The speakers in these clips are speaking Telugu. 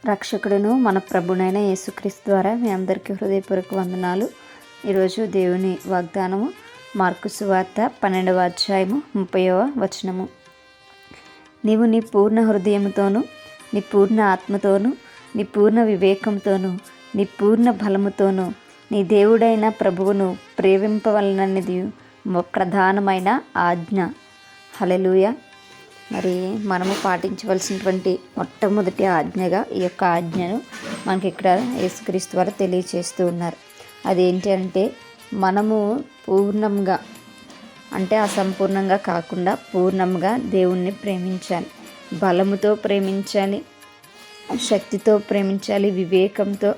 రక్షకుడును మన ప్రభునైన యేసుక్రీస్తు ద్వారా మీ అందరికీ హృదయపూర్వక వందనాలు. ఈరోజు దేవుని వాగ్దానము మార్కు సువార్త 12వ అధ్యాయము 30వ వచనము. నీవు నీ పూర్ణ హృదయముతోను, నీ పూర్ణ ఆత్మతోను, నీ పూర్ణ వివేకంతోను, నీ పూర్ణ బలముతోను నీ దేవుడైన ప్రభువును ప్రేమింపవలనన్నది ప్రధానమైన ఆజ్ఞ. హల్లెలూయా. మరి మనము పాటించవలసినటువంటి మొట్టమొదటి ఆజ్ఞగా ఈ యొక్క ఆజ్ఞను మనకి ఇక్కడ యేసుక్రీస్తు వారు తెలియచేస్తూ ఉన్నారు. అదేంటి అంటే మనము పూర్ణంగా, అంటే అసంపూర్ణంగా కాకుండా పూర్ణంగా దేవుణ్ణి ప్రేమించాలి. బలముతో ప్రేమించాలి, శక్తితో ప్రేమించాలి, వివేకంతో,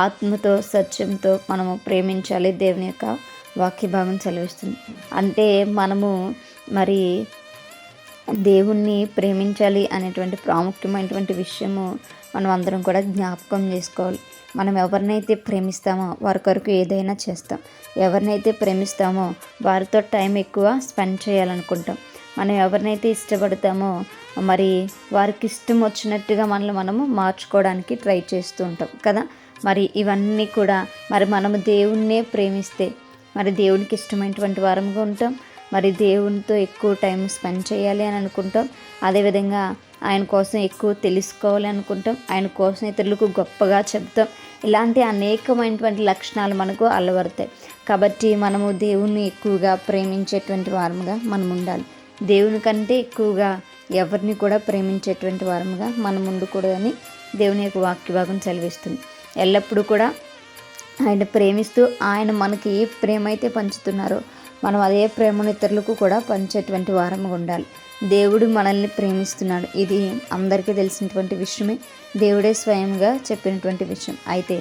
ఆత్మతో, సత్యంతో మనము ప్రేమించాలి. దేవుని యొక్క వాక్య భాగం సెలవిస్తుంది. అంటే మనము మరి దేవుణ్ణి ప్రేమించాలి అనేటువంటి ప్రాముఖ్యమైనటువంటి విషయము మనం అందరం కూడా జ్ఞాపకం చేసుకోవాలి. మనం ఎవరినైతే ప్రేమిస్తామో వారి కొరకు ఏదైనా చేస్తాం. ఎవరినైతే ప్రేమిస్తామో వారితో టైం ఎక్కువ స్పెండ్ చేయాలనుకుంటాం. మనం ఎవరినైతే ఇష్టపడతామో మరి వారికి ఇష్టం వచ్చినట్టుగా మనము మార్చుకోవడానికి ట్రై చేస్తూ ఉంటాం కదా. మరి ఇవన్నీ కూడా మరి మనము దేవుణ్ణే ప్రేమిస్తే మరి దేవునికి ఇష్టమైనటువంటి వారంగా ఉంటాం. మరి దేవునితో ఎక్కువ టైం స్పెండ్ చేయాలి అని అనుకుంటాం. అదేవిధంగా ఆయన కోసం ఎక్కువ తెలుసుకోవాలి అనుకుంటాం. ఆయన కోసం ఇతరులకు గొప్పగా చెప్తాం. ఇలాంటి అనేకమైనటువంటి లక్షణాలు మనకు అలవడతాయి. కాబట్టి మనము దేవుణ్ణి ఎక్కువగా ప్రేమించేటువంటి వారముగా మనం ఉండాలి. దేవుని కంటే ఎక్కువగా ఎవరిని కూడా ప్రేమించేటువంటి వారముగా మనం ఉండకూడదని దేవుని యొక్క వాక్యభాగం సెలవిస్తుంది. ఎల్లప్పుడూ కూడా ఆయన ప్రేమిస్తూ ఆయన మనకి ఏ ప్రేమ అయితే పంచుతున్నారో మనం అదే ప్రేమను ఇతరులకు కూడా పంచేటువంటి వారంగా ఉండాలి. దేవుడు మనల్ని ప్రేమిస్తున్నాడు. ఇది అందరికీ తెలిసినటువంటి విషయమే. దేవుడే స్వయంగా చెప్పినటువంటి విషయం. అయితే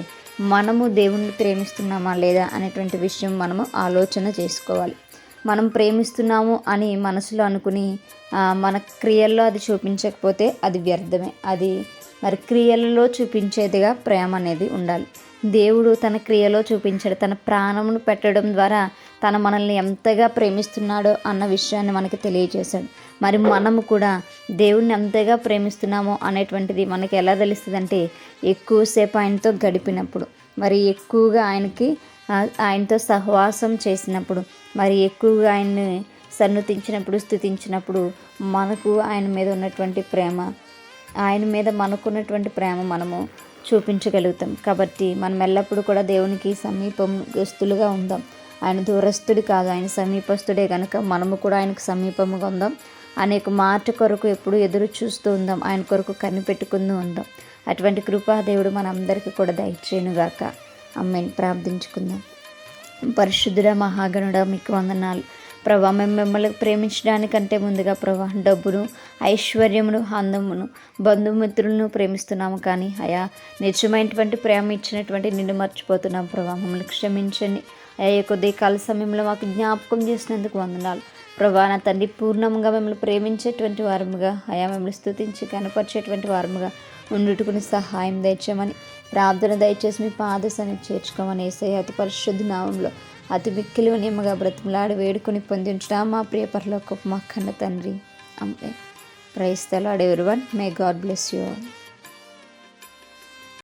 మనము దేవుణ్ణి ప్రేమిస్తున్నామా లేదా అనేటువంటి విషయం మనము ఆలోచన చేసుకోవాలి. మనం ప్రేమిస్తున్నాము అని మనసులో అనుకుని మన క్రియల్లో అది చూపించకపోతే అది వ్యర్థమే. అది మరి క్రియలలో చూపించేదిగా ప్రేమ అనేది ఉండాలి. దేవుడు తన క్రియలో చూపించాడు. తన ప్రాణమును పెట్టడం ద్వారా తను మనల్ని ఎంతగా ప్రేమిస్తున్నాడో అన్న విషయాన్ని మనకి తెలియజేశాడు. మరి మనము కూడా దేవుణ్ణి ఎంతగా ప్రేమిస్తున్నామో అనేటువంటిది మనకి ఎలా తెలుస్తుంది అంటే ఎక్కువసేపు ఆయనతో గడిపినప్పుడు, మరి ఎక్కువగా ఆయనతో సహవాసం చేసినప్పుడు, మరి ఎక్కువగా ఆయన్ని సన్నుతించినప్పుడు, స్తుతించినప్పుడు మనకు ఆయన మీద ఉన్నటువంటి ప్రేమ, ఆయన మీద మనకున్నటువంటి ప్రేమ మనము చూపించగలుగుతాం. కాబట్టి మనం ఎల్లప్పుడూ కూడా దేవునికి సమీపస్తులుగా ఉందాం. ఆయన దూరస్తుడు కాదు, ఆయన సమీపస్తుడే కనుక మనము కూడా ఆయనకు సమీపముగా ఉందాం. అనేక మాట కొరకు ఎప్పుడు ఎదురు చూస్తూ ఉందాం. ఆయన కొరకు కనిపెట్టుకుంటూ ఉందాం. అటువంటి కృపా దేవుడు మనందరికీ కూడా దయచేయునుగాక. ఆమేన్. ప్రార్థించుకుందాం. పరిశుద్ధుడ మహాగణుడ మీకు వందనాలు ప్రభా. మేము మిమ్మల్ని ప్రేమించడానికంటే ముందుగా ప్రభా డబ్బును, ఐశ్వర్యమును, అందమును, బంధుమిత్రులను ప్రేమిస్తున్నాము. కానీ అయా నిజమైనటువంటి ప్రేమ ఇచ్చినటువంటి నిన్ను మర్చిపోతున్నాం ప్రభా. మమ్మల్ని క్షమించండి అయ్యా. కొద్ది కాల సమయంలో మాకు జ్ఞాపకం చేసినందుకు వందనాలు ప్రభా. నా తండ్రి పూర్ణంగా మిమ్మల్ని ప్రేమించేటువంటి వారముగా అయా, మిమ్మల్ని స్తుతించి కనపరిచేటువంటి వారముగా ఉండుటకుని సహాయం దయచేయమని ప్రార్థన దయచేసి మీ పాద సన్నిధికి చేర్చుకోమని యేసయ్య అతి పరిశుద్ధ నామంలో అతి మిక్కిలి నిమ్మగా బ్రతిమలాడి వేడుకొని పొందించడా మా ప్రియ పరలోకపు మా కన్న తండ్రి. ఆమేన్. Praise the lord everyone. May God bless you all.